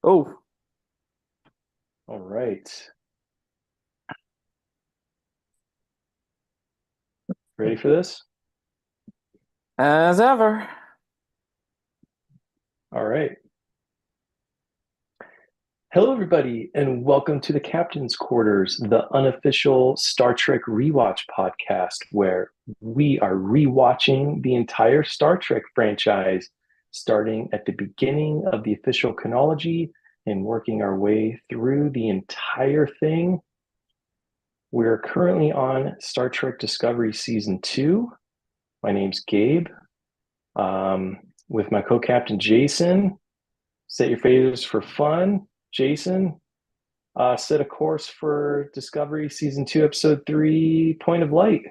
Oh, All right. Ready for this? as ever. All right. Hello, everybody, and welcome to the Captain's Quarters, the unofficial Star Trek rewatch podcast, where we are rewatching the entire Star Trek franchise, starting at the beginning of the official chronology and working our way through the entire thing. We're currently on Star Trek Discovery Season 2. My name's Gabe, with my co captain Jason. Set your phasers for fun. Jason, set a course for Discovery Season 2, Episode 3, Point of Light.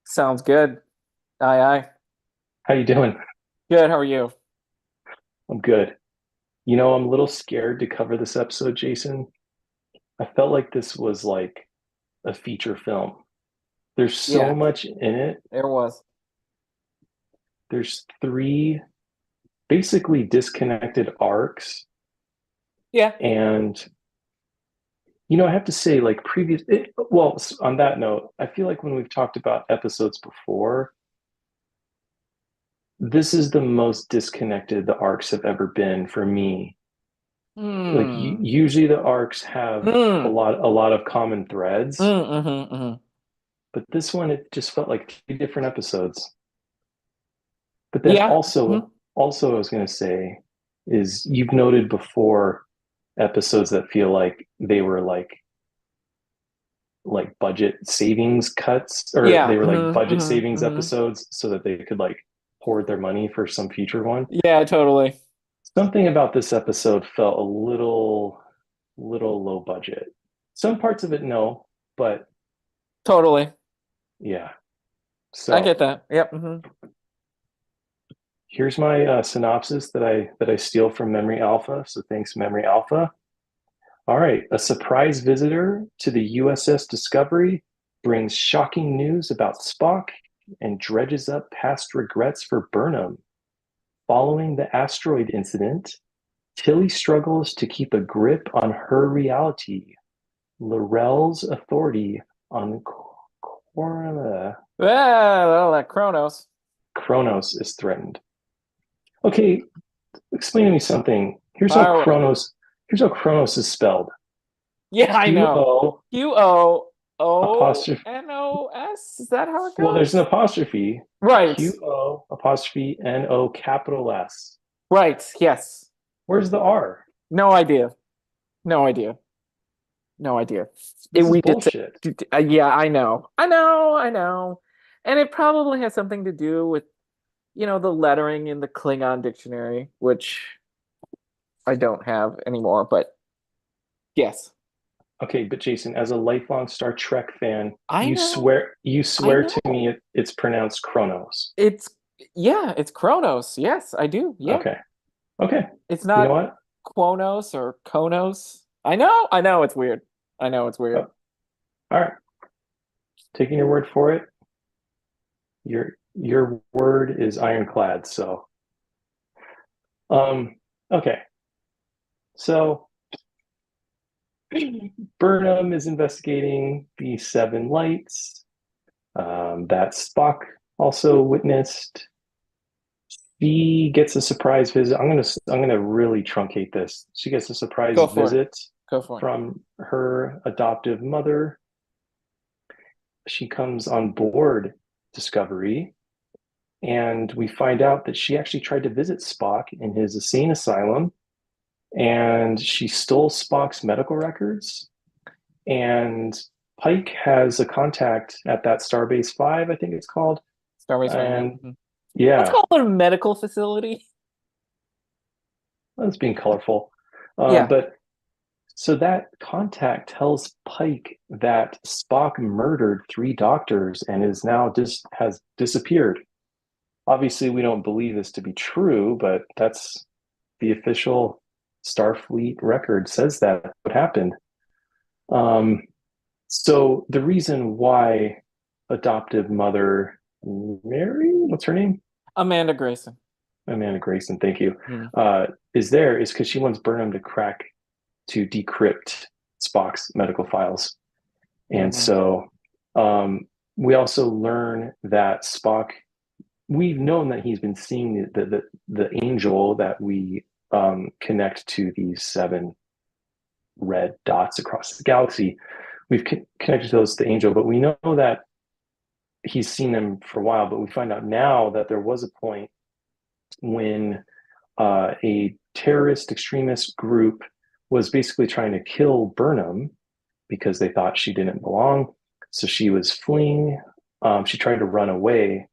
Sounds good. Aye, aye. How you doing? Good. How are you? I'm good. I'm a little scared to cover this episode, Jason. I felt like this was like a feature film. There's so Yeah, much in it. there was. There's three basically disconnected arcs. Yeah. And, I have to say, like on that note, I feel like when we've talked about episodes before, this is the most disconnected the arcs have ever been for me. Like Hmm. usually the arcs have a Hmm. lot of common threads, Mm-hmm. but this one it just felt like three different episodes. But then Yeah. Hmm. also I was going to say is you've noted before episodes that feel like they were like budget savings cuts, or Yeah. they were like Hmm. budget Hmm. savings Hmm. episodes so that they could like hoard their money for some future one. Yeah, totally. Something about this episode felt a little low budget. Some parts of it, no, but Totally. yeah. I get So that. Yep. Hmm. here's my synopsis that I steal from Memory Alpha. So thanks, Memory Alpha. All right, a surprise visitor to the USS Discovery brings shocking news about Spock and dredges up past regrets for Burnham. Following the asteroid incident, Tilly struggles to keep a grip on her reality. L'Rell's authority on Well, that Kronos. Kronos is threatened. Okay, explain to me something. Fire away. Here's how Kronos is spelled. Yeah, I Q know. O apostrophe. QOONOS. Is that how it Well, there's an goes? apostrophe. Right. QO apostrophe NO capital S. Right. Yes. Where's the R? No idea. No idea. No idea. This is We did say, bullshit. yeah, I know. I know. I know. And it probably has something to do with, the lettering in the Klingon dictionary, which I don't have anymore, but yes. Okay, but Jason, as a lifelong Star Trek fan, I you know. swear you I swear to know. me it's pronounced Kronos. It's, yeah, it's Kronos. Yes, I do. Yeah. Okay. Okay. It's You know not what? Quonos or Konos. I know. I know it's weird. I know it's weird. Oh, all right. Taking your word for it. Your word is ironclad. So, um, okay. So Burnham is investigating the seven lights that Spock also witnessed. She gets a surprise visit. I'm gonna really truncate this. She gets a surprise Go for it. visit Go for it. from her adoptive mother. She comes on board Discovery, and we find out that she actually tried to visit Spock in his insane asylum, and she stole Spock's medical records. And Pike has a contact at that Starbase 5, I think it's called. Starbase Five. Yeah. And Mhm. Let's yeah, call it a medical facility. that's being colorful. Yeah. But so that contact tells Pike that Spock murdered three doctors and is now has disappeared. Obviously, we don't believe this to be true, but that's the official Starfleet record says that what happened. Um, so the reason why adoptive mother Mary, what's her name? Amanda Grayson. Amanda Grayson, thank you. Mm, Is there is because she wants Burnham to decrypt Spock's medical files. And mhm, so um, we also learn that Spock, we've known that he's been seeing the angel that we connect to these seven red dots across the galaxy. We've connected those to the angel, but we know that he's seen them for a while. But we find out now that there was a point when a terrorist extremist group was basically trying to kill Burnham because they thought she didn't belong. So she was fleeing. She tried to run away.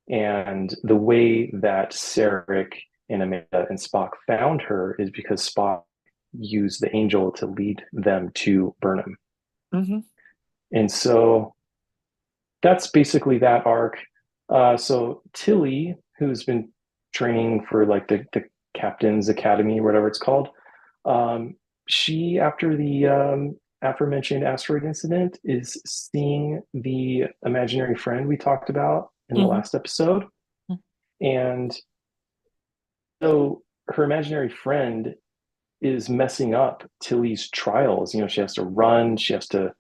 And the way that Sarek and Amanda and Spock found her is because Spock used the angel to lead them to Burnham. mhm, And so that's basically that arc. So Tilly, who's been training for like the Captain's Academy, or whatever it's called, um, she, after the aforementioned asteroid incident, is seeing the imaginary friend we talked about in the mhm, last episode. And so her imaginary friend is messing up Tilly's trials. You know, she has to run, she has to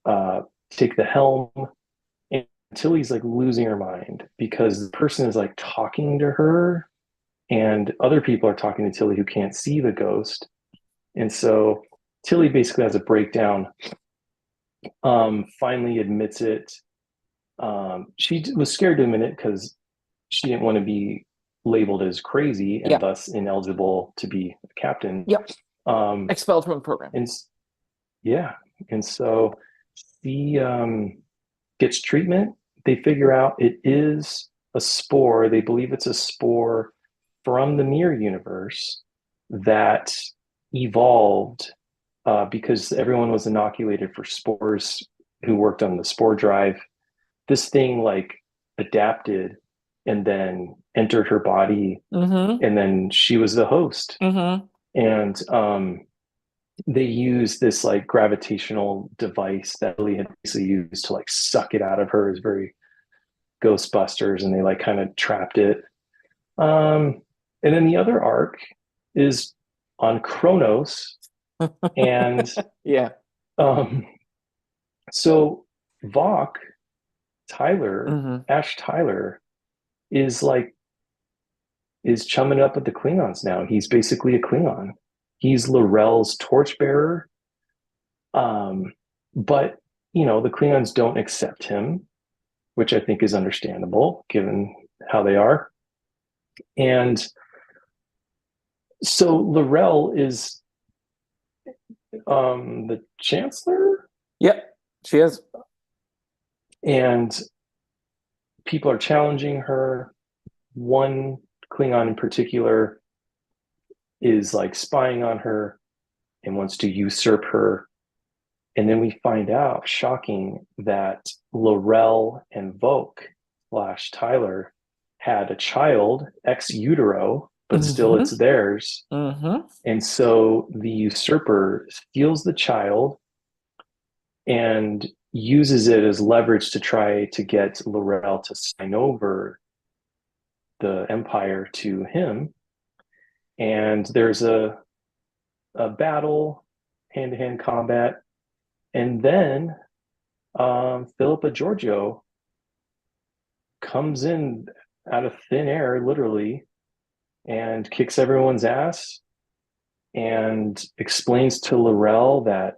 uh, take the helm, and Tilly's like losing her mind because the person is like talking to her, and other people are talking to Tilly who can't see the ghost. And so Tilly basically has a breakdown, finally admits it. She was scared to admit it because she didn't want to be labeled as crazy and yeah, thus ineligible to be a captain. yep. Um, Expelled from the program. and yeah, and so she gets treatment. They figure out it is a spore. They believe it's a spore from the mirror universe that evolved because everyone was inoculated for spores who worked on the spore drive. This thing like adapted and then entered her body, Mm-hmm. and then she was the host. Mm-hmm. And they use this like gravitational device that Lee had basically used to like suck it out of her. Is very Ghostbusters, and they like kind of trapped it. And then the other arc is on Kronos, and Yeah. um, so Vok Tyler, Mm-hmm. Ash Tyler, is like is chumming up with the Klingons now. He's basically a Klingon. He's L'Rell's torchbearer. Um, but you know, the Klingons don't accept him, which I think is understandable given how they are. And so L'Rell is the chancellor, Yep. She is. and people are challenging her. One Klingon in particular is like spying on her and wants to usurp her. And then we find out, shocking, that L'Rell and Voke slash Tyler had a child ex utero, but still Mm-hmm. it's theirs. Mm-hmm. And so the usurper steals the child and uses it as leverage to try to get L'Rell to sign over the empire to him. And there's a battle, hand to hand combat. And then Philippa Giorgio comes in out of thin air, literally, and kicks everyone's ass and explains to L'Rell that,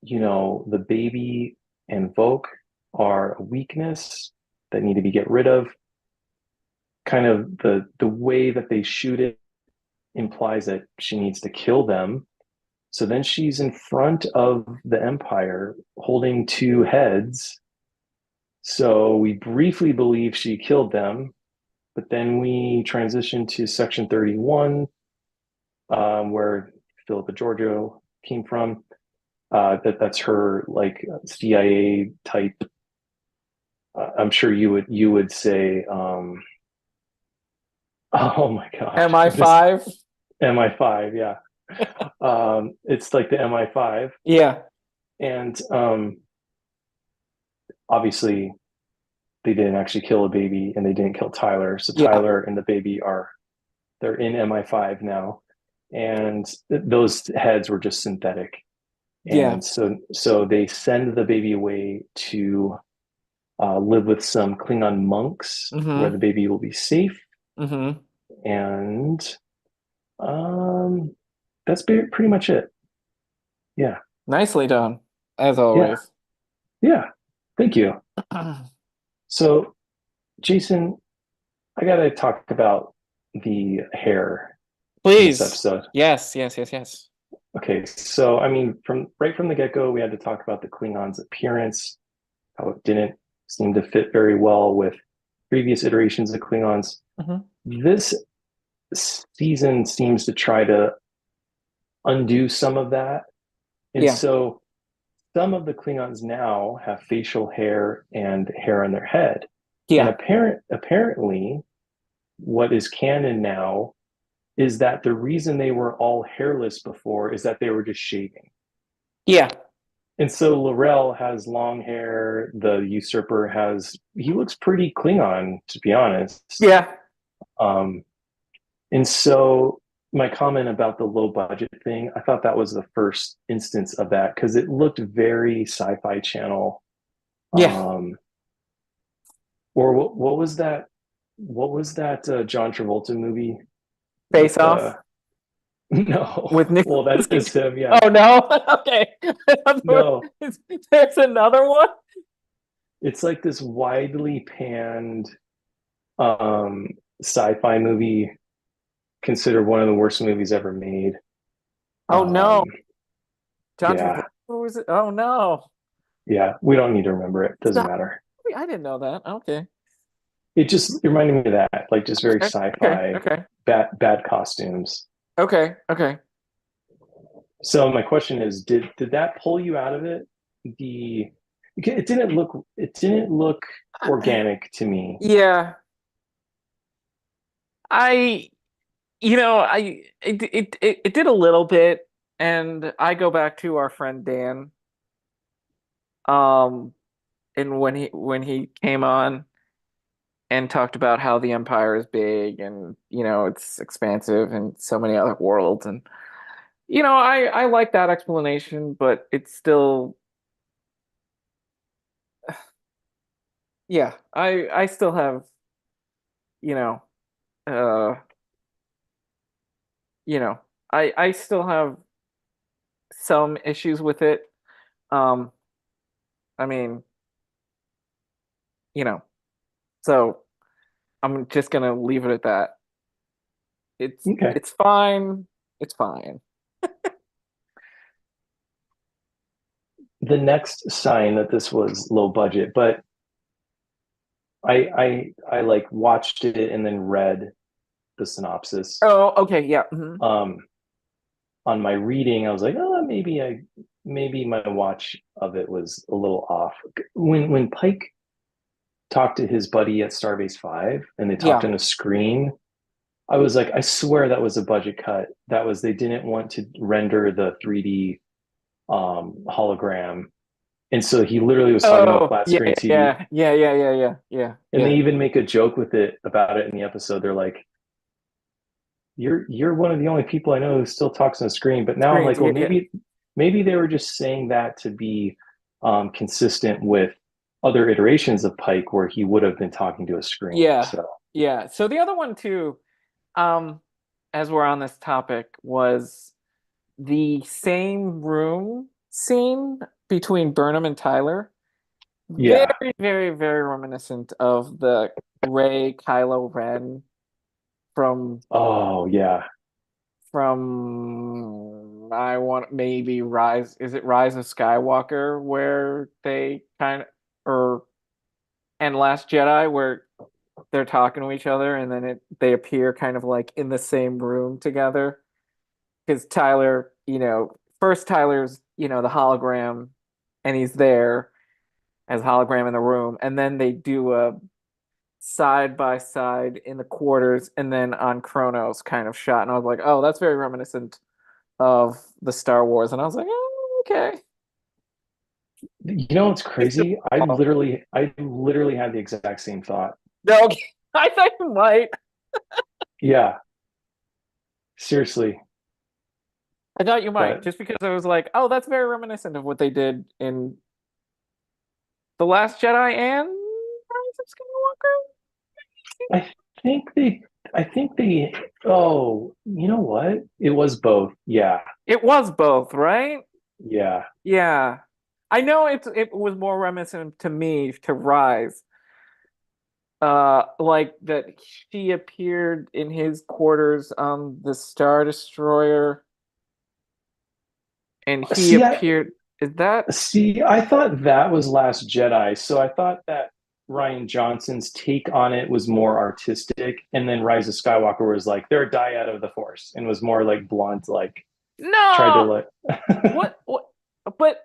you know, the baby and Voke are a weakness that need to be get rid of. Kind of the way that they shoot it implies that she needs to kill them. So then she's in front of the Empire holding two heads. So we briefly believe she killed them, but then we transition to Section 31, where Philippa Giorgio came from. That's her like CIA type. I'm sure you would say, oh my gosh, MI5. MI5, yeah. It's like the MI5, Yeah. and obviously they didn't actually kill a baby and they didn't kill Tyler. So Yeah. Tyler and the baby are they're in MI5 now, and those heads were just synthetic. Yeah. And so they send the baby away to live with some Klingon monks where Mm-hmm. the baby will be safe. Mm-hmm. And um, that's pretty much it. Yeah, Nicely done, as yeah, always. yeah. Thank you. So, Jason, I got to talk about the hair in this Please. episode. Yes, yes, yes, yes. Okay, so I mean, from the get go, we had to talk about the Klingons' appearance, how it didn't seem to fit very well with previous iterations of Klingons. Hmm. This season seems to try to undo some of that. And Yeah. so some of the Klingons now have facial hair and hair on their head. And Yeah. apparently, what is canon now is that the reason they were all hairless before is that they were just shaving. Yeah. And so Laurel has long hair. The usurper he looks pretty Klingon, to be honest. Yeah. Um, and so my comment about the low budget thing, I thought that was the first instance of that because it looked very sci-fi channel. Yeah. Um, or what was that? What was that John Travolta movie Face with off no. with Well, Nicholas that is Cage. him, yeah. Oh no. Okay. No. There's another one. It's like this widely panned um sci-fi movie, considered one of the worst movies ever made. Oh Um no. John Travolta. yeah, Who was it? Oh no. yeah, we don't need to remember it. Doesn't Stop. matter. I didn't know that. Okay. It just reminded me of that, like just very Okay. Okay. sci-fi, Okay. bad costumes. Okay. Okay. So my question is, did that pull you out of it? The it didn't look organic to me. Yeah. I it did a little bit, and I go back to our friend Dan, um, and when he came on and talked about how the Empire is big and it's expansive and so many other worlds, and I like that explanation, but it's still, yeah, I still have, you know uh you know I still have some issues with it. um I mean, you know so I'm just gonna leave it at that. It's Okay. it's fine. It's fine. The next sign that this was low budget, but I like watched it and then read the synopsis. Oh, okay, yeah. Mhm. Um, on my reading, I was like, oh, maybe my watch of it was a little off. When Pike talked to his buddy at Starbase 5 and they talked Yeah. on a screen, I was like, I swear that was a budget cut. That was they didn't want to render the 3D hologram. And so he literally was talking about Oh, flat yeah, screen TV. yeah, yeah, yeah, yeah, yeah, yeah, And they yeah. even make a joke with it about it in the episode. They're like, you're one of the only people I know who still talks on the screen. But now I'm Screens, like, well, yeah, yeah. maybe they were just saying that to be consistent with other iterations of Pike where he would have been talking to a screen. Yeah. So Yeah. So the other one too, um, as we're on this topic, was the same room scene between Burnham and Tyler. yeah. Very, very, very reminiscent of the Rey Kylo Ren from Oh yeah. I want maybe Rise, is it Rise of Skywalker, where they kind of, or and Last Jedi, where they're talking to each other and then they appear kind of like in the same room together, because Tyler, first Tyler's, the hologram, and he's there as hologram in the room, and then they do a side by side in the quarters and then on Chronos kind of shot, and I was like, oh, that's very reminiscent of the Star Wars, and I was like, oh, okay. You know what's It's the crazy? ball. I literally had the exact same thought. No, okay. I thought you might. Yeah, seriously. I thought you might, But just because I was like, oh, that's very reminiscent of what they did in The Last Jedi and Rise of Skywalker. I think they, I think they, oh, you know what? It was both. Yeah, It was both, right? yeah. Yeah. I know it was more reminiscent to me to Rise. Like that she appeared in his quarters on the Star Destroyer and he See, I, appeared. Is that I thought that was Last Jedi. So I thought that Ryan Johnson's take on it was more artistic, and then Rise of Skywalker was like they're a dyad of the Force, and was more like blunt, like tried to no? like. What? But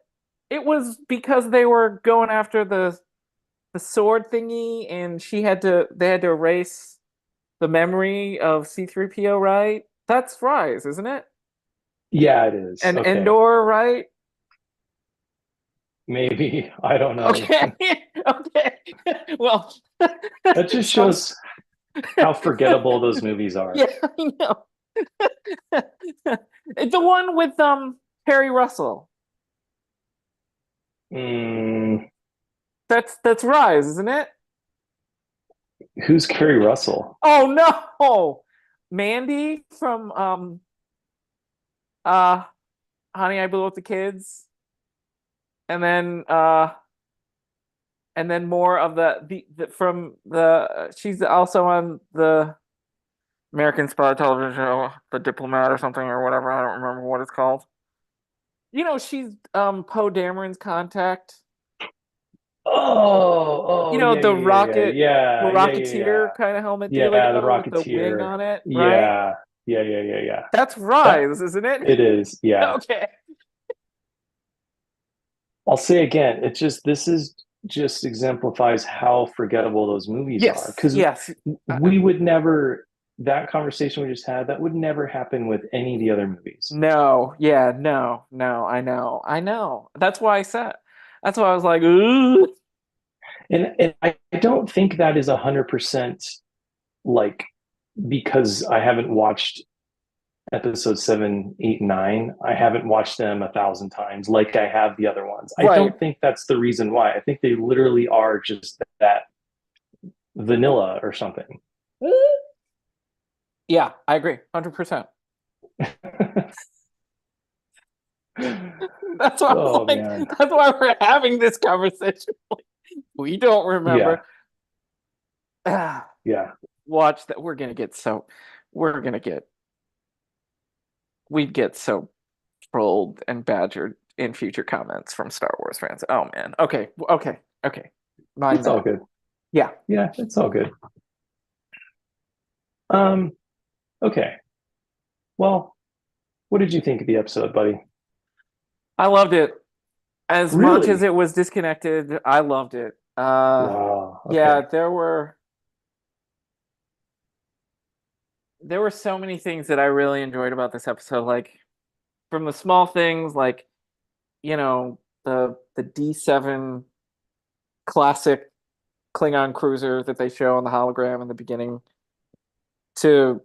it was because they were going after the sword thingy, and they had to erase the memory of C3PO, right? That's Rise, isn't it? Yeah, it is. And Okay, Endor, right? maybe I don't know. Okay. Okay. Well, That just some shows how forgettable those movies are. yeah, I know. It's the one with Harry Russell. Mm, That's Rise, isn't it? who's Kerry Russell? Oh no. Mandy from uh Honey, I Blew Up the Kids, and then more of the from the she's also on the American spy television show, The Diplomat or something or whatever. I don't remember what it's called. She's Poe Dameron's contact. Yeah, The yeah, yeah, yeah, Rocketeer kind of helmet yeah. The dealio with the wing Rocketeer. on it, right? Yeah, yeah. That's That Rise, isn't it? it is. Yeah. Okay. I'll say again, this is just exemplifies how forgettable those movies are. Yes, Because yes. we would never, that conversation we just had, that would never happen with any of the other movies. No, yeah, no. I know. That's why I said. That's why I was like, ooh. And I don't think that is 100% like because I haven't watched episode 7, 8, 9. I haven't watched them 1,000 times like I have the other ones. I Right. don't think that's the reason why. I think they literally are just that vanilla or something. Yeah, I agree, 100%. That's why I'm Oh like, man. that's why we're having this conversation. We don't Yeah. remember. Ah, Yeah. watch that. We're gonna get, we'd get so trolled and badgered in future comments from Star Wars fans. Oh man. Okay. Mind It's all that. good. Yeah, Yeah, it's all good. Um, okay. Well, what did you think of the episode, buddy? I loved it. As much as Really? it was disconnected, I loved it. Wow. Yeah, Okay. there were so many things that I really enjoyed about this episode, like from the small things, like the D7 classic Klingon cruiser that they show on the hologram in the beginning, to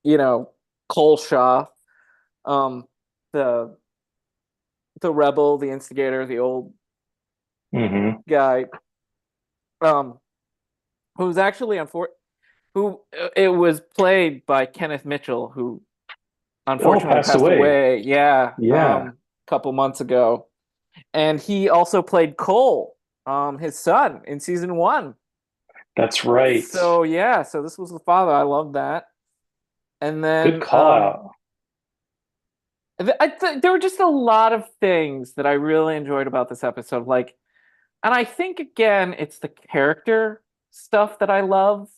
you know Cole Shaw, um, the the rebel, the instigator, the old Mm-hmm. guy, um, who's actually who it was played by Kenneth Mitchell, who Oh, unfortunately passed passed away. away. Yeah, Yeah, a couple months ago, and he also played Cole, his son, in season 1. that's right. So yeah, so this was the father. I love that. And Good then call out. there were just a lot of things that I really enjoyed about this episode. Like, and I think again, it's the character stuff that I love,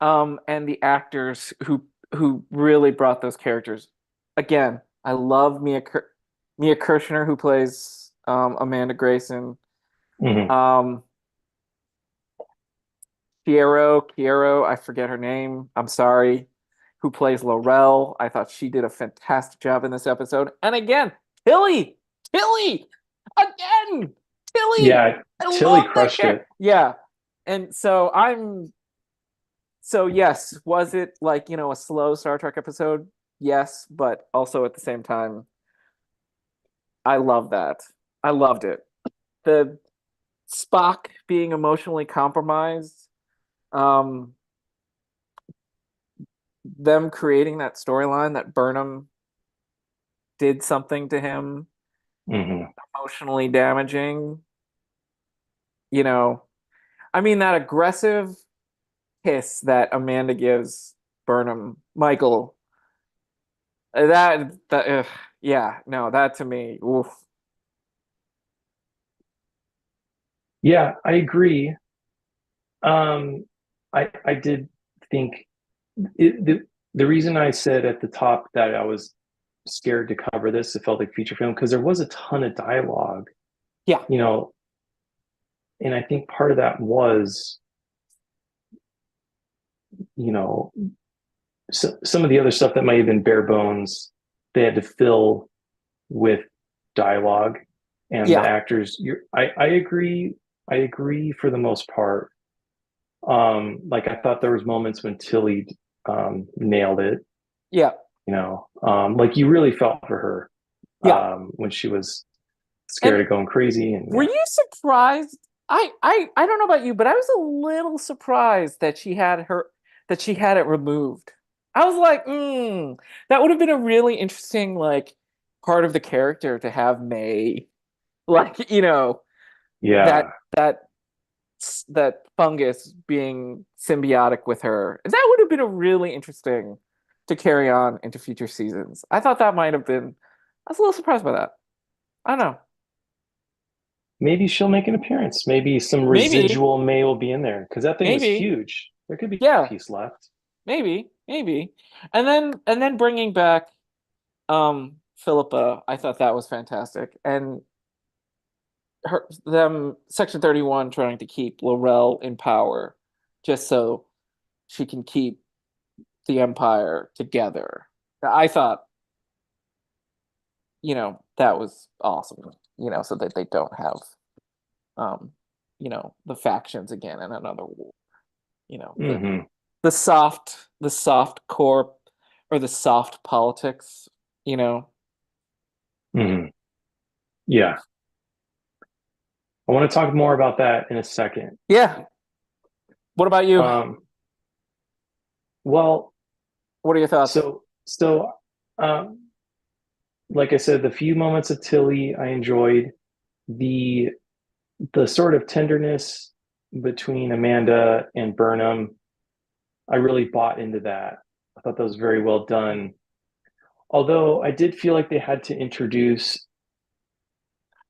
and the actors who really brought those characters. Again, I love Mia Kirshner, who plays Amanda Grayson. Hmm. Um, Kiero, I forget her name. I'm sorry. Who plays Laurel? I thought she did a fantastic job in this episode. And again, Tilly. again. Tilly, Yeah, I Tilly love that crushed character. it. Yeah, and so yes, was it like, a slow Star Trek episode? Yes, but also at the same time, I love that. I loved it. The Spock being emotionally compromised, um, them creating that storyline that Burnham did something to him Hmm. emotionally damaging, you know. I mean, that aggressive kiss that Amanda gives Burnham, Michael, yeah, no, that to me, oof. Yeah, I agree. Um, I did think the reason I said at the top that I was scared to cover this, it felt like feature film because there was a ton of dialogue, Yeah, you know, and I think part of that was, you know, some of the other stuff that might have been bare bones, they had to fill with dialogue, and the yeah, actors. I agree for the most part. Like I thought there was moments when Tilly nailed it. yeah, Like you really felt for her yeah. when she was scared And of going crazy, and were yeah, you surprised? I don't know about you, but I was a little surprised that she had it removed. I was like, that would have been a really interesting like part of the character to have May, like, that yeah, that that fungus being symbiotic with her. That would have been a really interesting to carry on into future seasons. I thought that might have been. I was a little surprised by that. I don't know. maybe she'll make an appearance. Maybe some Maybe, residual May will be in there because that thing was maybe, huge. There could be a yeah, piece left. maybe. And then bringing back Philippa, I thought that was fantastic. And them Section 31 trying to keep Laurel in power just so she can keep the Empire together. I thought, that was awesome, so that they don't have um, the factions again in another war. You know, the Hmm. the soft core or the soft politics, you know. Hmm. Yeah, I want to talk more about that in a second. Yeah. What about you? Um, well, What are your thoughts? so um, like I said, the few moments of Tilly I enjoyed. The the sort of tenderness between Amanda and Burnham, I really bought into that. I thought that was very well done. Although I did feel like they had to introduce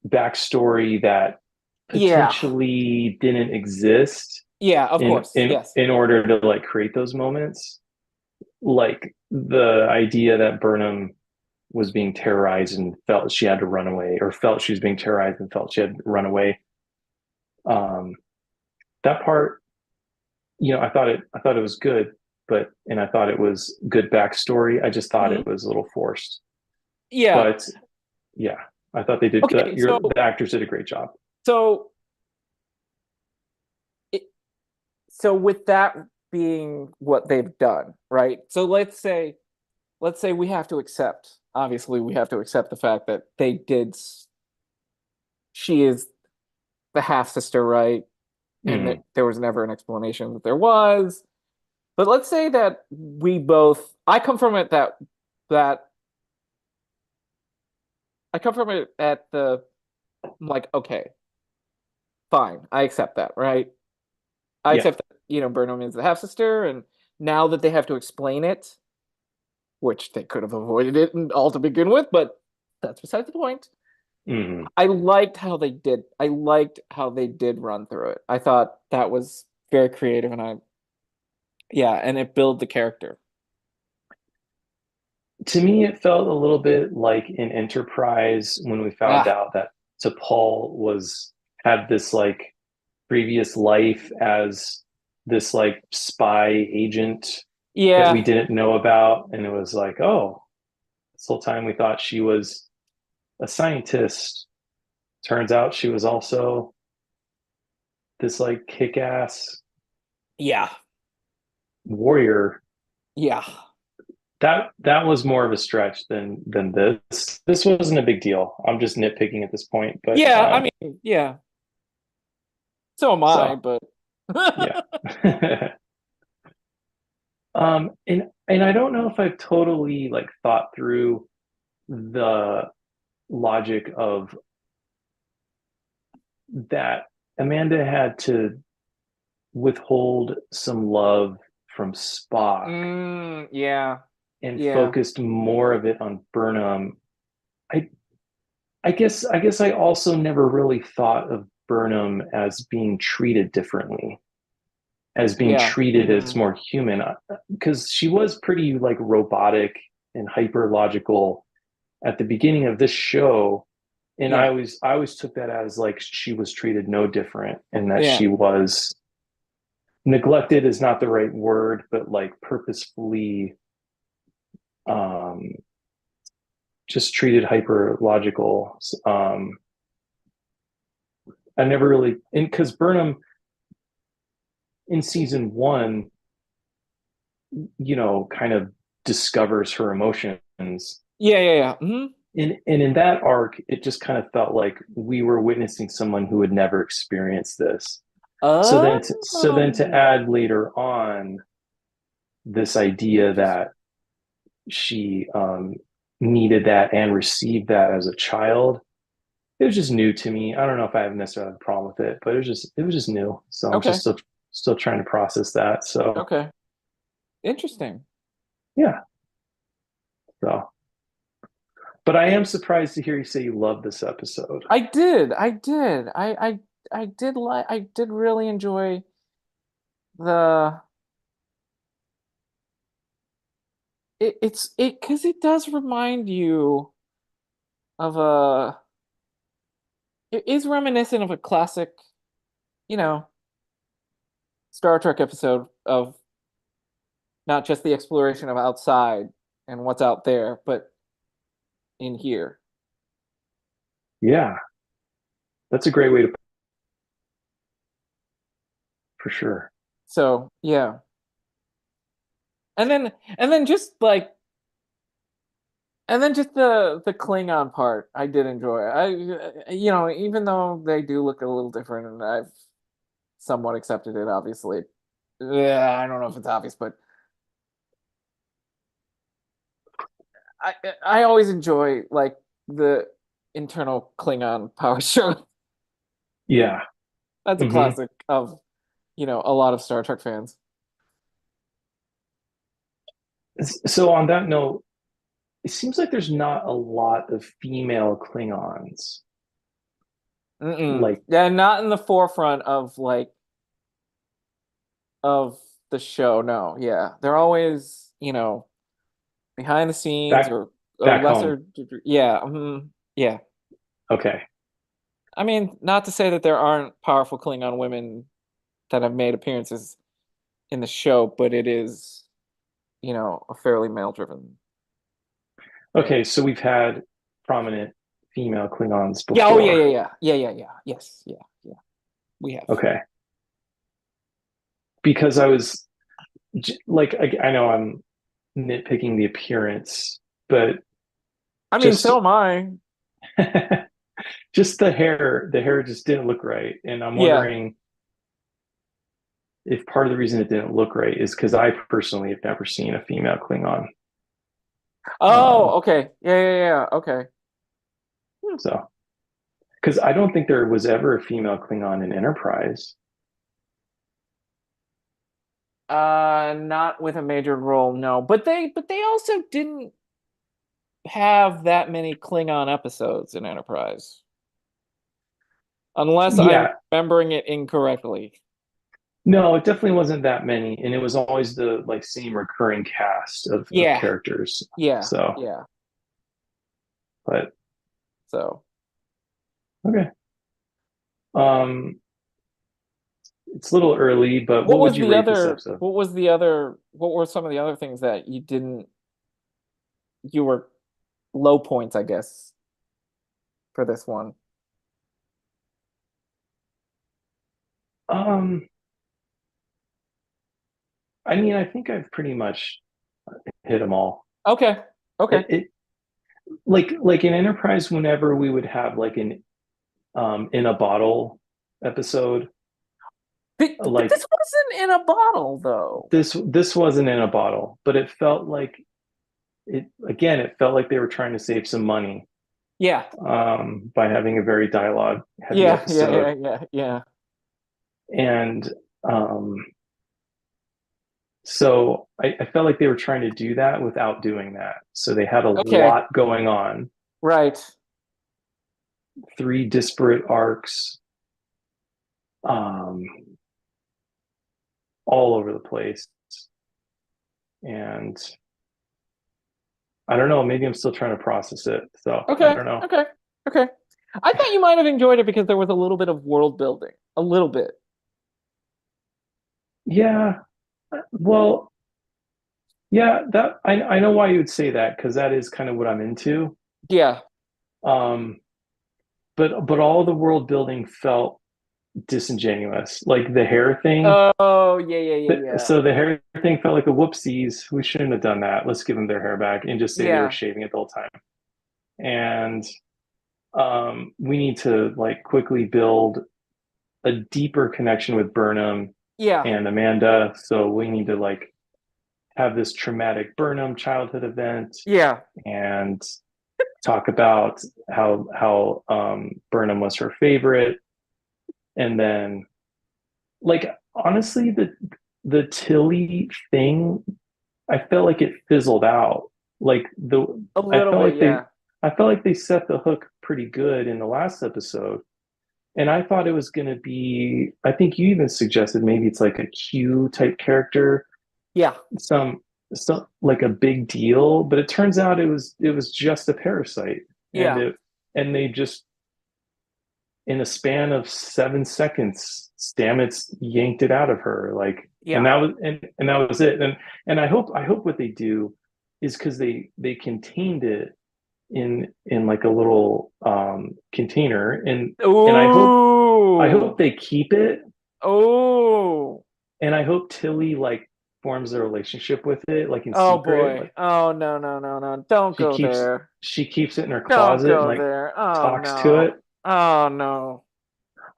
backstory that Yeah. potentially didn't exist Yeah, of in course. in Yes. in order to like create those moments. Like the idea that Burnham was being terrorized and felt she had to run away, or felt she was being terrorized and felt she had to run away. Um, that part, I thought it was good, and I thought it was good backstory. I just thought Hmm. it was a little forced. Yeah. But yeah, I thought they did Okay, the actors did a great job. so it, so with that being what they've done, right? So let's say obviously we have to accept the fact that she is the half sister, right? And that Mm, there was never an explanation that there was. But let's say that I come from it that I come from it at I'm like, okay, fine, I accept that, right? I yeah. accept that, Burnham is the half sister, and now that they have to explain it, which they could have avoided it all to begin with, but that's beside the point. Mm. I liked how they did run through it. I thought that was very creative, and yeah, and it built the character. To me, it felt a little bit like in Enterprise when we found Ah, out that T'Pol was had this like previous life as this like spy agent that we yeah, didn't know about, and it was like, oh, this whole time we thought she was a scientist, Turns out she was also this like kick-ass Yeah. warrior. Yeah. That was more of a stretch than this. This wasn't a big deal. I'm just nitpicking at this point, but Yeah, I mean, yeah. So am I, so but yeah. And I don't know if I've totally like thought through the logic of that Amanda had to withhold some love from Spock yeah. and Yeah. focused more of it on Burnham. I I guess I also never really thought of Burnham as being treated differently, as being Yeah. treated as more human, because she was pretty like robotic and hyper logical at the beginning of this show. And Yeah. I always took that as like she was treated no different, and that Yeah. she was neglected is not the right word, but like purposefully um just treated hyper logical. I never really, and because Burnham in season one, kind of discovers her emotions. Yeah, yeah, yeah. And in that arc, it just kind of felt like we were witnessing someone who had never experienced this. So then to Oh. add later on this idea Interesting. that she needed that and received that as a child, it was just new to me. I don't know if I have necessarily a problem with it, but it was just new. So I'm just Okay. still trying to process that. So Okay. Interesting. yeah. So, but I am surprised to hear you say you love this episode. I did. I did. I did like I did really enjoy the it's because it does remind you of a it is reminiscent of a classic, you know, Star Trek episode of not just the exploration of outside and what's out there, but in here. Yeah, that's a great way to, for sure. So, yeah. And then just like and then just the Klingon part, I did enjoy. Even though they do look a little different, and I've somewhat accepted it, obviously. Yeah, I don't know if it's obvious, but I I always enjoy like the internal Klingon power show. Yeah. That's a Hmm. classic of, a lot of Star Trek fans. So on that note, it seems like there's not a lot of female Klingons. Mm-mm. Like, Yeah, not in the forefront of of the show. No, yeah, they're always, behind the scenes back or back home. lesser. Yeah, yeah. Okay. I mean, not to say that there aren't powerful Klingon women that have made appearances in the show, but it is, a fairly male-driven thing. Okay, so we've had prominent female Klingons Yeah. Oh, yeah, before. yeah, yeah, yeah, yeah, yeah. Yes, yeah, yeah. We have. Okay. Because I was like, I know I'm nitpicking the appearance, but I mean, just so am I. just the hair just didn't look right. And I'm Yeah. wondering if part of the reason it didn't look right is because I personally have never seen a female Klingon. Um, Oh, okay. Yeah, yeah, yeah. Okay. Hmm. so, because I don't think there was ever a female Klingon in Enterprise. Not with a major role, no. But they also didn't have that many Klingon episodes in Enterprise, unless I'm Yeah, remembering it incorrectly. no, it definitely wasn't that many, and it was always the like same recurring cast of Yeah, characters. yeah, So, yeah. but So, okay. Um, it's a little early, but what would you rate this episode? what were some of the other things that you were low points, I guess, for this one? Um, I mean, I think I've pretty much hit them all. Okay. Okay. It like in Enterprise, whenever we would have like an in a bottle episode, But like this wasn't in a bottle though. this wasn't in a bottle, but it felt like it again, it felt like they were trying to save some money Yeah. by having a very dialogue heavy Yeah, yeah, episode. yeah, yeah, yeah. And um, so I felt like they were trying to do that without doing that. So they had a Okay. lot going on, Right. three disparate arcs, um, all over the place. And I don't know, maybe I'm still trying to process it. So I Okay. don't know. Okay. Okay. I thought you might have enjoyed it because there was a little bit of world building. A little bit. Yeah, well, yeah, that I know why you would say that because that is kind of what I'm into. Yeah. Um, but all the world building felt disingenuous. Like the hair thing. Oh, yeah, yeah, yeah, yeah. So the hair thing felt like a whoopsies. We shouldn't have done that. Let's give them their hair back and just say they were Yeah. shaving it the whole time. And we need to like quickly build a deeper connection with Burnham Yeah. and Amanda. So we need to like have this traumatic Burnham childhood event Yeah. and talk about how Burnham was her favorite, and then like honestly the Tilly thing, I felt like it fizzled out. Like the A I little felt bit, like they yeah. I felt like they set the hook pretty good in the last episode. And I thought it was going to be, I think you even suggested maybe it's like a Q type character, Yeah. some like a big deal, but it turns out it was just a parasite. And Yeah. it and they just in a span of 7 seconds, Stamets yanked it out of her. Like and Yeah. that was it. And I hope what they do is because they contained it in like a little container, and I hope Ooh. they keep it, Oh. and I hope Tilly like forms a relationship with it like in Oh secret. boy. Like Oh no, no, no, no. Don't she go keeps there. she keeps it in her Don't closet and go like there. Oh talks to no. it. Oh no.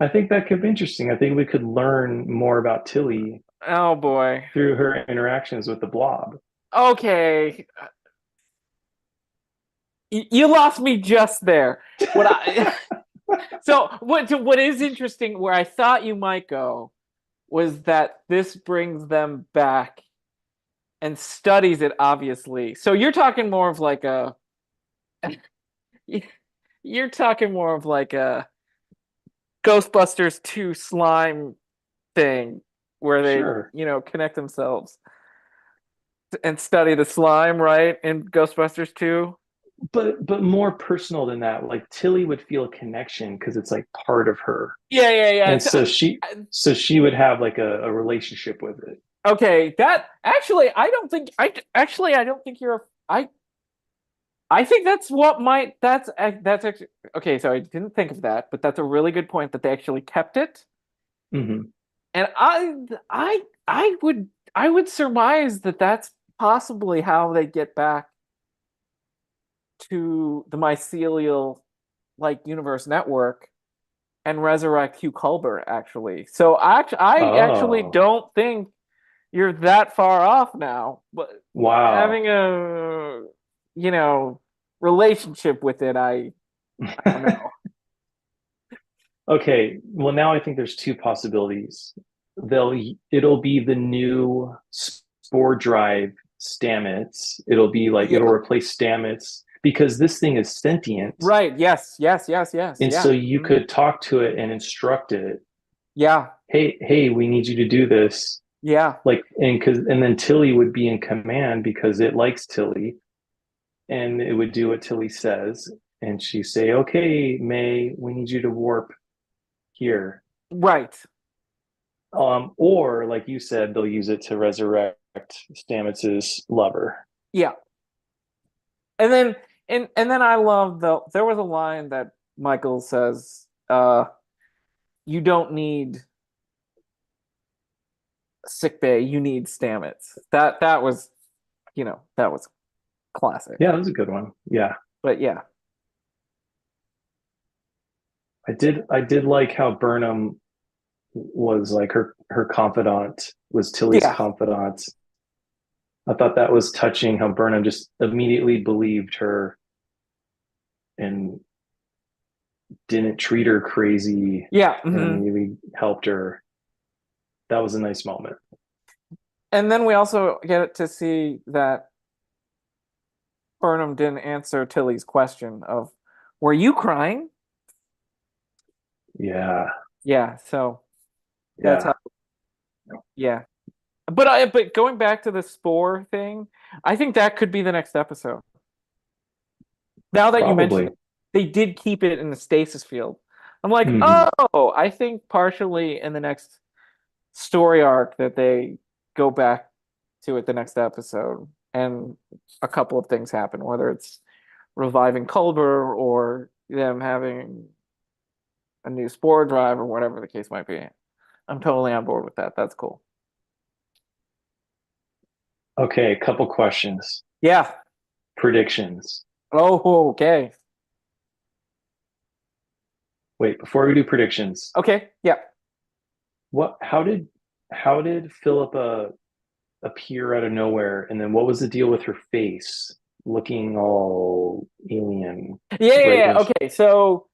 I think that could be interesting. I think we could learn more about Tilly Oh boy. through her interactions with the blob. Okay. You lost me just there. What I so what is interesting where I thought you might go was that this brings them back and studies it obviously. So you're talking more of like a you're talking more of like a Ghostbusters 2 slime thing where they, Sure. connect themselves and study the slime, right? In Ghostbusters 2. But more personal than that. Like Tilly would feel a connection because it's like part of her. Yeah, yeah, yeah. And so she would have like a relationship with it. Okay, that actually I don't think you're I think that's what might that's actually okay, so I didn't think of that, but that's a really good point that they actually kept it. Hmm. And I would surmise that that's possibly how they get back to the mycelial like universe network and resurrect Hugh Culber actually. So I actually Oh, don't think you're that far off now. But wow. having a you know relationship with it, I don't know. Okay, well now I think there's two possibilities. It'll be the new spore drive Stamets. It'll be like it'll Yeah. replace Stamets because this thing is sentient. Right. Yes. Yes. Yes. Yes. And so Yeah. you Mhm. could talk to it and instruct it, Yeah. hey, we need you to do this. Yeah. Like and then Tilly would be in command because it likes Tilly, and it would do what Tilly says. And she say, okay, May, we need you to warp here. Right. Or like you said, they'll use it to resurrect Stamets's lover. Yeah. And then and then I love there was a line that Michael says, you don't need sick bay, you need Stamets. That was, that was classic. Yeah, that was a good one. Yeah. But yeah. I did like how Burnham was like her confidant, was Tilly's Yeah. confidant. I thought that was touching how Burnham just immediately believed her and didn't treat her crazy Yeah. and Hmm. immediately helped her. That was a nice moment. And then we also get to see that Burnham didn't answer Tilly's question of, were you crying? Yeah. Yeah, so that's Yeah. how, yeah. But going back to the spore thing, I think that could be the next episode. Now that you mentioned Probably. it, they did keep it in the stasis field. I'm like, Hmm. oh, I think partially in the next story arc that they go back to it the next episode, and a couple of things happen, whether it's reviving Culber or them having a new spore drive or whatever the case might be. I'm totally on board with that. That's cool. Okay, a couple questions. Yeah. Predictions. Oh, okay. Wait, before we do predictions, Okay. Yeah. what how did Philippa appear out of nowhere? And then what was the deal with her face looking all alien Yeah, yeah, right yeah. when she, Okay. So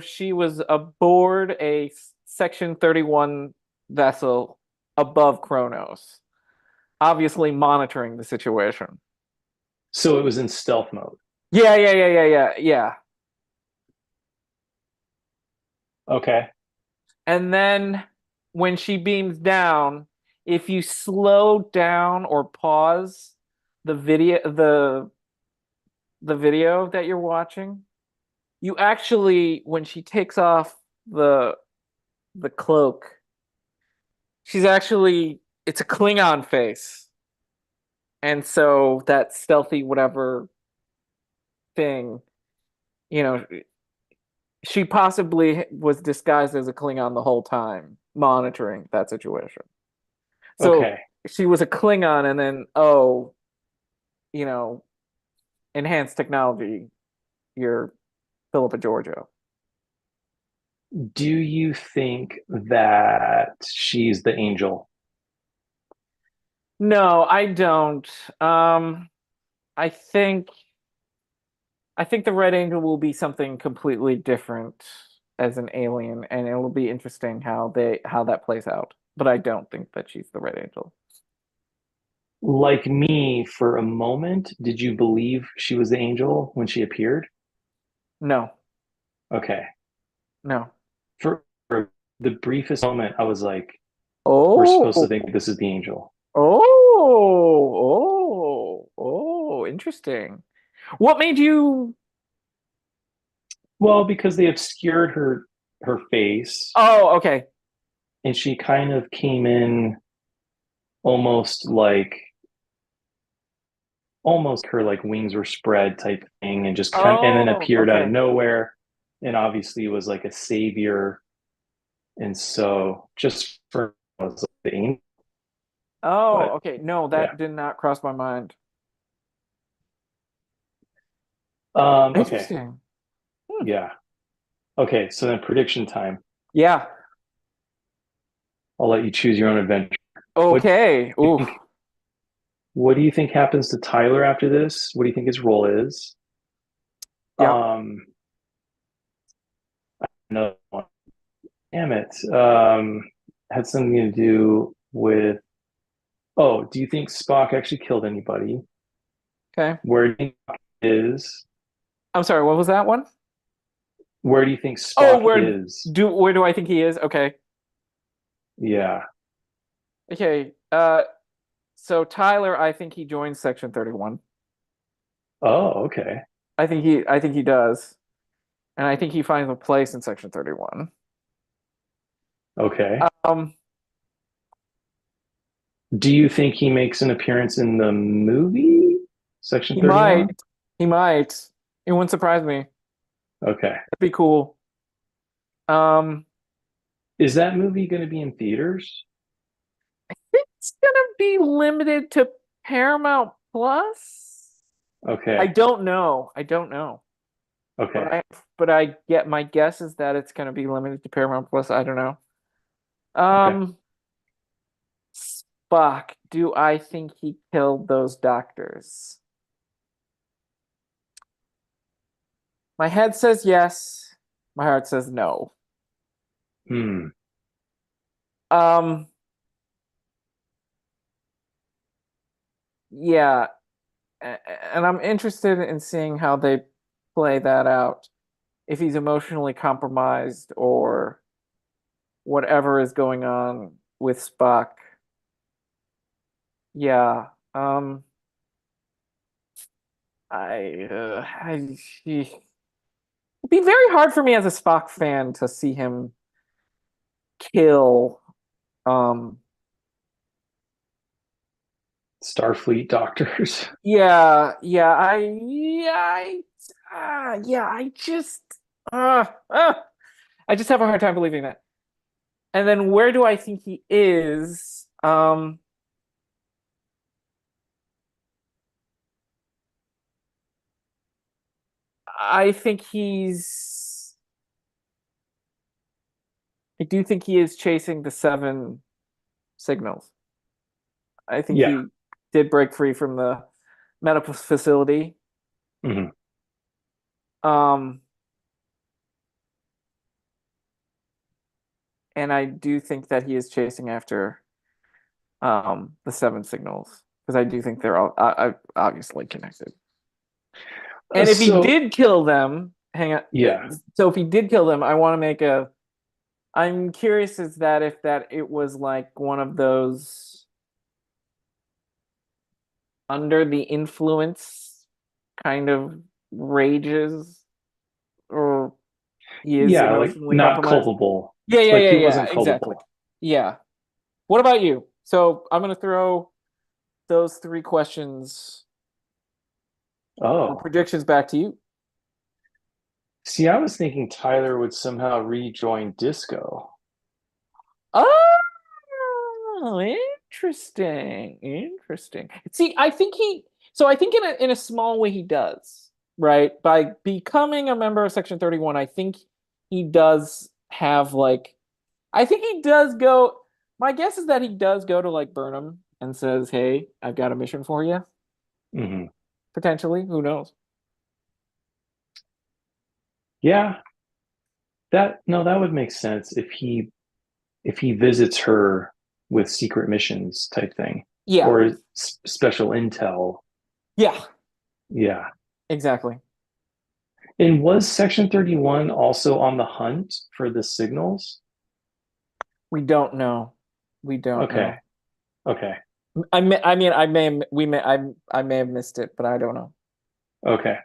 she was aboard a Section 31 vessel above Kronos, obviously monitoring the situation. so it was in stealth mode. Yeah, yeah, yeah, yeah, yeah, yeah. Okay. And then when she beams down, if you slow down or pause the video that you're watching, you actually, when she takes off the cloak, she's actually, it's a Klingon face. And so that stealthy whatever thing, you know, she possibly was disguised as a Klingon the whole time, monitoring that situation. So Okay. she was a Klingon, and then, oh, you know, enhanced technology, you're Philippa Georgiou. Do you think that she's the angel? No, I don't. I think I think the Red Angel will be something completely different as an alien, and it will be interesting how that plays out. But I don't think that she's the Red Angel. Like me, for a moment, did you believe she was the angel when she appeared? No, Okay. no. For the briefest moment, I was like, we're supposed to Oh, think this is the angel. interesting. What made you? Well, because they obscured her face Oh, okay. and she kind of came in almost like almost her like wings were spread type thing and just kind of, and then Oh, appeared out of okay. nowhere and obviously was like a savior. And so just for was the angel, Oh, but okay. No, yeah. that did not cross my mind. Okay. Interesting. Hmm. Yeah. Okay. So then prediction time. Yeah. I'll let you choose your own adventure. What Okay. do you Oof. think? What do you think happens to Tyler after this? What do you think his role is? Yep. Um, another one. Damn it. Had something to do with. Oh, do you think Spock actually killed anybody? Okay. Where do you think Spock is? I'm sorry, what was that one? Where do you think Oh, Spock is? where do I think he is? Okay. Yeah. Okay. So Tyler, I think he joins Section 31. Oh, okay. I think he does. And I think he finds a place in Section 31. Okay. Um, Do you think he makes an appearance in the movie? Section he might. 31? He might. It wouldn't surprise me. Okay. That'd be cool. Um, Is that movie going to be in theaters? It's gonna be limited to Paramount Plus. I Okay. don't know. I don't know. But Okay. I get my guess is that it's gonna be limited to Paramount Plus. I don't know. Okay. Um, Spock, do I think he killed those doctors? My head says yes. My heart says no. Hmm. Um, yeah, and I'm interested in seeing how they play that out. If he's emotionally compromised or whatever is going on with Spock. Yeah. It'd be very hard for me as a Spock fan to see him kill. Um, Starfleet doctors. yeah, uh, uh, I just have a hard time believing that. And then where do I think he is? I think I do think he is chasing the seven signals. I think Yeah. he did break free from the medical facility. Hmm. Um, and I do think that he is chasing after the seven signals because I do think they're all obviously connected. And if he So did kill them, hang on. yeah. So if he did kill them, I want to make a. I'm curious is that if that it was like one of those under the influence kind of rages, or he is Yeah, like emotionally not compromised. culpable. Yeah, Like he yeah, wasn't exactly. culpable. Yeah. What about you? So I'm gonna throw those three questions or Oh. predictions back to you. See, I was thinking Tyler would somehow rejoin disco. Oh, interesting. Interesting. See, I think so I think in a small way he does, right? By becoming a member of Section 31, I think he does have like I think he does go my guess is that he does go to like Burnham and says, "Hey, I've got a mission for you." Hmm. Potentially, who knows? Yeah, that no, that would make sense if he visits her with secret missions type thing Yeah. or special intel. Yeah, Yeah. exactly. And was Section 31 also on the hunt for the signals? We don't know. We don't Okay. know. Okay. I mean, I may have, we may, I may have missed it, but I don't know. Okay.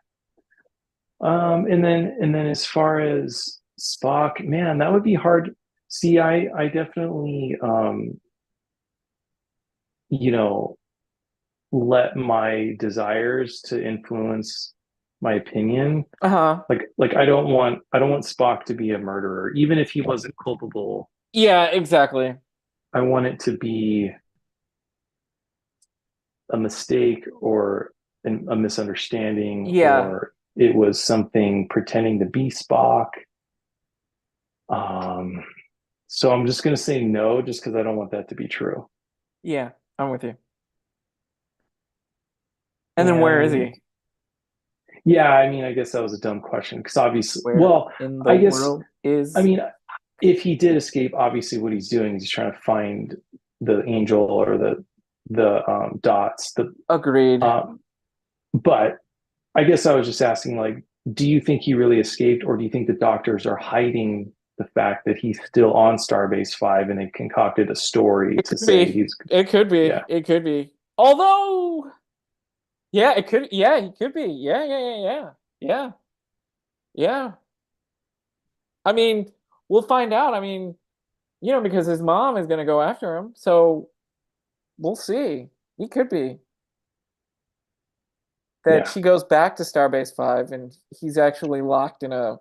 And then as far as Spock, man, that would be hard. See, I definitely you know, let my desires to influence my opinion. Uh-huh. Like I don't want Spock to be a murderer, even if he wasn't culpable. Yeah, exactly. I want it to be a mistake or a misunderstanding, Yeah, or it was something pretending to be Spock. Um, so I'm just going to say no, just because I don't want that to be true. yeah, I'm with you. And then where is And he? yeah, I mean, I guess that was a dumb question because obviously, Where well, in the I guess, world I is mean, if he did escape, obviously what he's doing is he's trying to find the angel or the dots. The agreed? um, but I guess I was just asking, like, do you think he really escaped, or do you think the doctors are hiding the fact that he's still on Starbase Five and they concocted a story It to could say be. he's, It could be. yeah, It could be. Although, yeah, it could. Yeah, he could be. Yeah. Yeah. I mean, we'll find out. I mean, because his mom is gonna go after him, so we'll see. He could be that yeah, she goes back to Starbase 5 and he's actually locked in a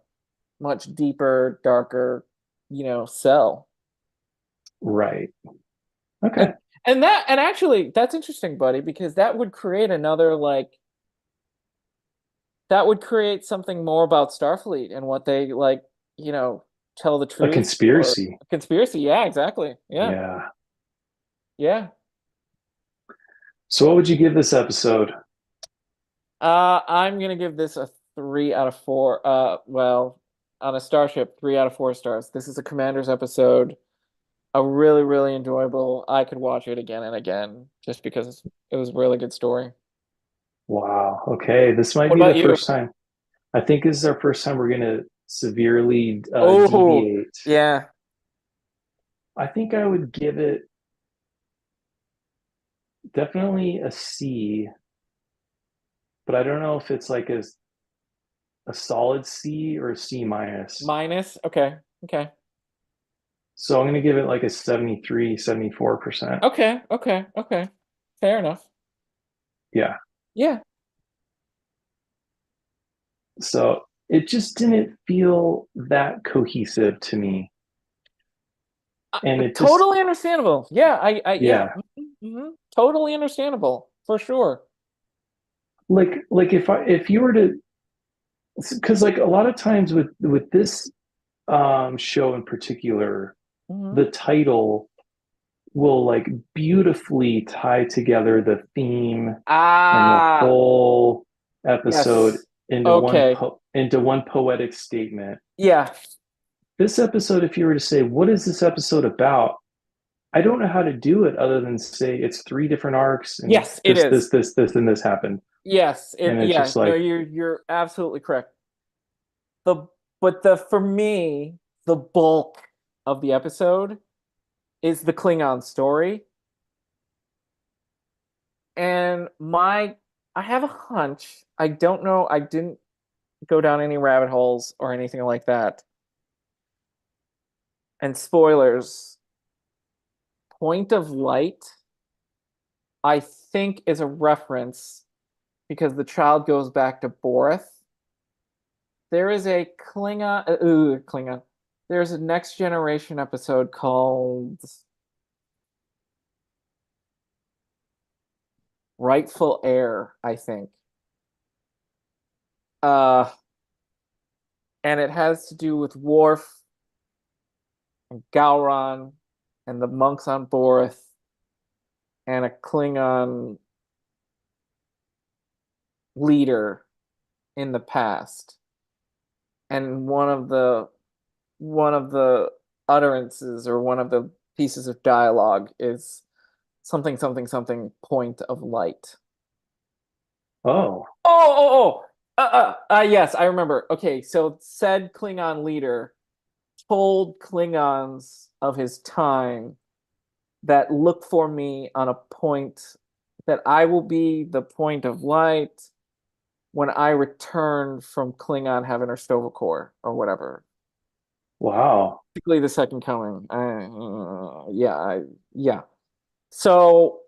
much deeper, darker, cell. Right. And Okay. and actually that's interesting, buddy, because that would create another like that would create something more about Starfleet and what they like, you know, tell the A truth or conspiracy. a conspiracy. Yeah, exactly. Yeah. Yeah. Yeah. So what would you give this episode? I'm gonna give this a 3 out of 4. Well, on a starship, 3 out of 4 stars. This is a Commander's episode. A really, really enjoyable. I could watch it again and again just because it was a really good story. Wow. Okay. This might What be the about you? first time. I think this is our first time we're going to severely Oh, deviate. yeah. I think I would give it definitely a C, but I don't know if it's like a solid C or a C minus. Minus. Okay. Okay. So I'm going to give it like a 73, 74%. Okay. Okay. Okay. Fair enough. Yeah. Yeah. So it just didn't feel that cohesive to me. And it just, Totally understandable. Yeah. Yeah. yeah. Totally understandable for sure. Like if you were to, because like a lot of times with this show in particular, Hmm. the title will like beautifully tie together the theme and the Ah, whole episode yes. Okay. into one poetic statement. Yeah. This episode, if you were to say, what is this episode about? I don't know how to do it other than say it's three different arcs and Yes, it is. and this happened. Yes, And it's yeah, just no, like, you're absolutely correct. The but the for me, the bulk of the episode is the Klingon story. And I have a hunch. I don't know, I didn't go down any rabbit holes or anything like that. And spoilers, Point of Light, I think is a reference because the child goes back to Boreth. There is a Klingon. There's a Next Generation episode called Rightful Heir, I think. Uh, and it has to do with Worf and Gowron and the monks on Boreth and a Klingon leader in the past. And one of the utterances or one of the pieces of dialogue is something something something point of light. oh, Oh. Yes, I remember. Okay, so said Klingon leader told Klingons of his time that look for me on a point that I will be the point of light when I return from Klingon Heaven or Tovakor or whatever. wow. Basically, the second coming. Yeah. So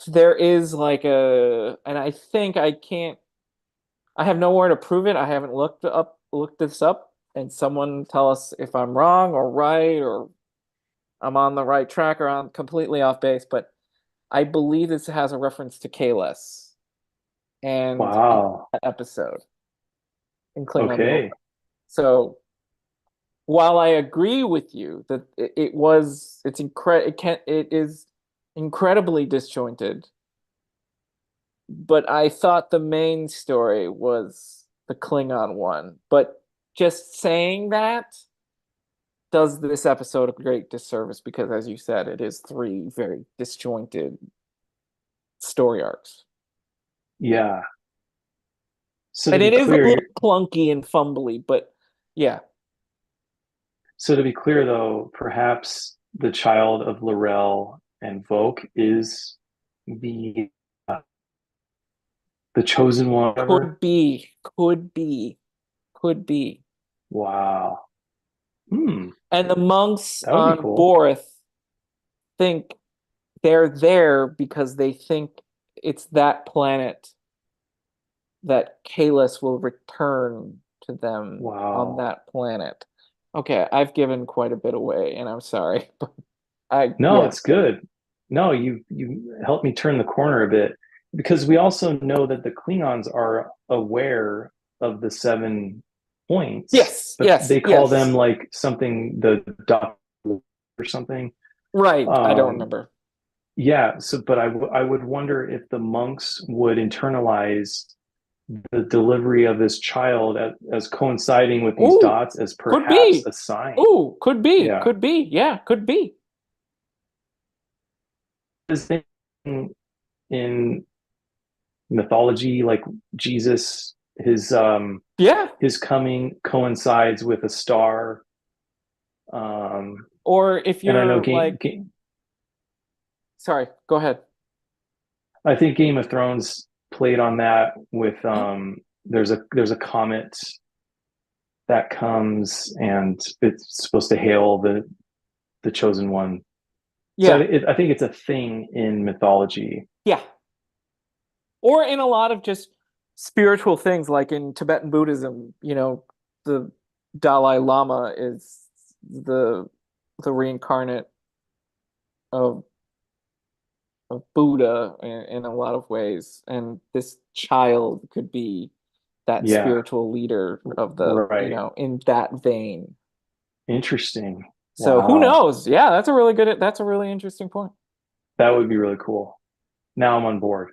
there is like and I think I can't. I have nowhere to prove it. I haven't looked this up, and someone tell us if I'm wrong or right or I'm on the right track or I'm completely off base. But I believe this has a reference to Kahless and in Wow. that episode in Klingon lore. Okay. So while I agree with you that it is incredibly disjointed, but I thought the main story was the Klingon one. But just saying that does this episode a great disservice because, as you said, it is three very disjointed story arcs. Yeah. So to And be it is a little clear, clunky and fumbly, but yeah, so to be clear though, perhaps the child of Laurel and Voke is the uh, the chosen one, whatever. could be, could be, could be. Wow. Hmm. And the monks That would be on cool. Borth think they're there because they think it's that planet that Kahless will return to them on Wow. that planet. Okay, I've given quite a bit away, and I'm sorry. No, Yeah. it's good. No, you helped me turn the corner a bit because we also know that the Klingons are aware of the 7 points, Yes, but yes, they call them yes. like something the dot or something. Right. I don't Um, remember. yeah, so but I would wonder if the monks would internalize the delivery of this child as coinciding with these Ooh, dots as could perhaps be. a sign. Ooh, could be. Yeah. Could be. Yeah, could be. This thing in mythology, like Jesus, Yeah. his coming coincides with a star. Um, Or if and I know you're like, sorry, go ahead. I think Game of Thrones played on that with Hmm? there's a comet that comes and it's supposed to hail the chosen one. So Yeah. I think it's a thing in mythology. Yeah. Or in a lot of just spiritual things, like in Tibetan Buddhism, the Dalai Lama is the the reincarnate of Buddha in a lot of ways, and this child could be that Yeah, spiritual leader of right. in that vein. Interesting. So who Wow. knows? Yeah, that's a really interesting point. That would be really cool. Now I'm on board.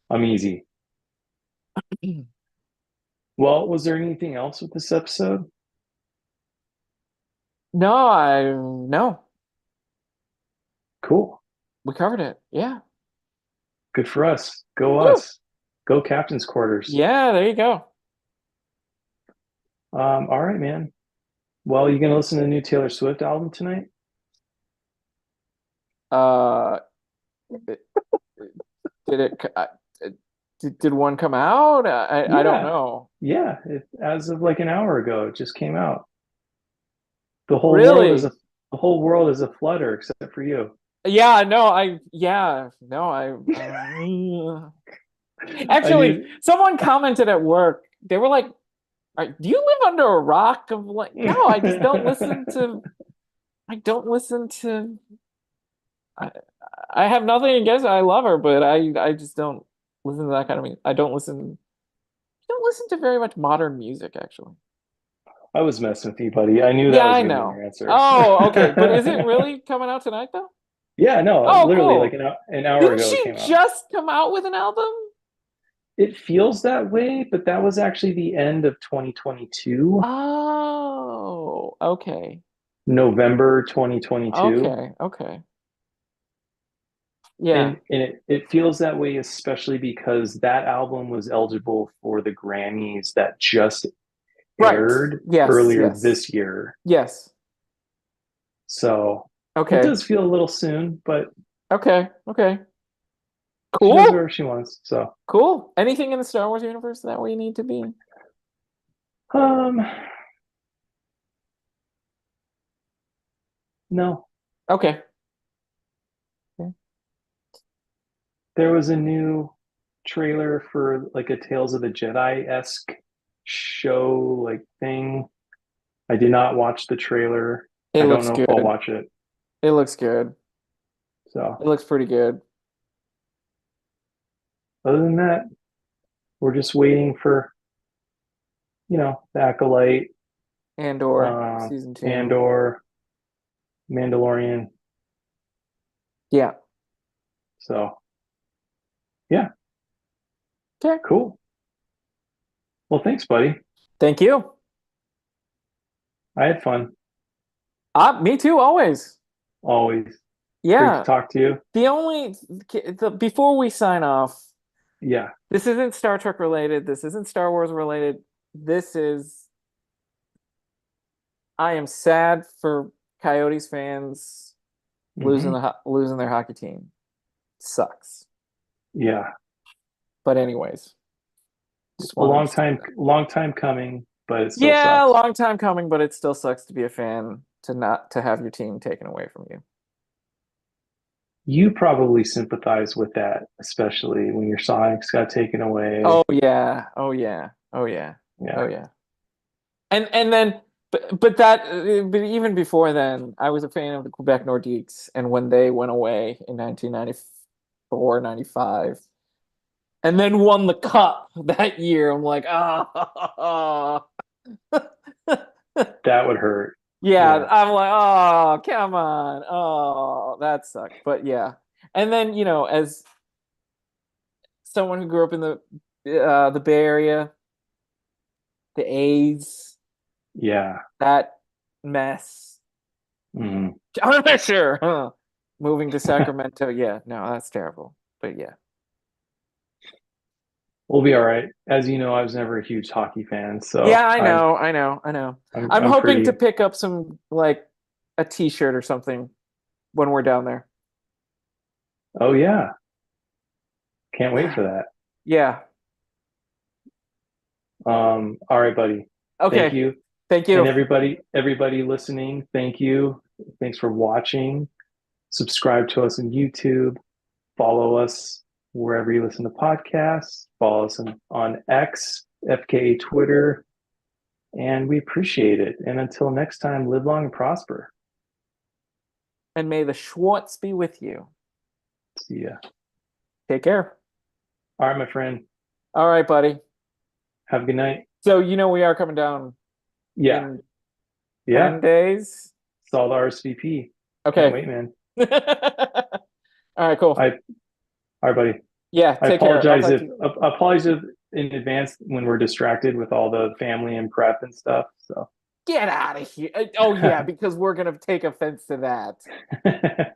I'm easy. Well, was there anything else with this episode? No, Cool. we covered it. Yeah. Good for us. Go Woo. us. Go captain's quarters. Yeah, there you go. All right, man. Well, you gonna listen to the new Taylor Swift album tonight? Uh, it- did did one come out? I don't Yeah, know. yeah. As of like an hour ago, it just came out. The whole world is a Really? the whole world is a flutter except for you. Yeah, no, I actually, knew. someone commented at work. They were like, "Do you live under a rock?" I'm like, "No, I just don't listen to. I don't listen to. I, I have nothing against her. I love her, but I just don't listen to that kind of music. I don't listen to very much modern music, actually." I was messing with you, buddy. I knew that Yeah, was I gonna be know. your answer. Oh, okay, but is it really coming out tonight though? Yeah, no, Oh, literally like cool. an hour Didn't ago it she came out. just come out with an album? It feels that way, but that was actually the end of 2022, Oh, okay. November 2022. Okay, okay. Yeah. And it feels that way, especially because that album was eligible for the Grammys that just Right. aired Yes, earlier yes. this year. Yes. So it Okay. does feel a little soon, but Okay. Okay. she does Cool. whatever she wants. So, Cool. Anything in the Star Wars universe that we need to be? um, no, Okay. Okay. there was a new trailer for like a Tales of the Jedi-esque show like thing. I did not watch the trailer. It I don't looks know if I'll good. watch it. It looks good. It So, looks pretty good. other than that, we're just waiting for, the Acolyte, Andor season 2. Andor, Mandalorian. Yeah. So, yeah, Okay. cool. Well, thanks, buddy. Thank you. I had fun. Me too, always. Always great to Yeah. talk to you. Before we sign off, Yeah. this isn't Star Trek related. This isn't Star Wars related. This is I am sad for Coyotes fans Hmm. losing their hockey team. Sucks. Yeah. But anyways, just A wanted to say that. long time coming, but it still Yeah, sucks. long time coming, but it still sucks to be a fan to have your team taken away from you. You probably sympathize with that, especially when your Sonics got taken away. Oh yeah. Oh yeah. Oh yeah. Oh Yeah. yeah. And then but even before then, I was a fan of the Quebec Nordiques, and when they went away in 1994, 95, and then won the cup that year, I'm like, ah, That would hurt. yeah, Yeah. I'm like, oh, come on, oh, that sucked. But yeah, and then as someone who grew up in the Bay Area, the A's, Yeah. that mess. Mhm. I'm not sure. Huh. Moving to Sacramento, yeah, no, that's terrible. But yeah, We'll be all right. As you know, I was never a huge hockey fan, so yeah, I I know, I know, I know. I'm I'm I'm hoping to pretty. pick up some like a T-shirt or something when we're down there. Oh yeah, can't wait for that. Yeah. All right, buddy. Thank Okay. you. Thank And you. everybody listening, thank you. Thanks for watching. Subscribe to us on YouTube. Follow us wherever you listen to podcasts. Follow us on X, FKA Twitter, and we appreciate it. And until next time, live long and prosper. And may the Schwartz be with you. See ya. Take care. All right, my friend. All right, buddy. Have a good night. So we are coming down Yeah, in yeah. 10 days. Saw the RSVP. Can't Okay. wait, man. All right, cool. I All right, buddy. Yeah, I take care. I'll apologize talk if to you. apologize in advance when we're distracted with all the family and prep and stuff. So Get out of here. Oh, yeah, because we're going to take offense to that.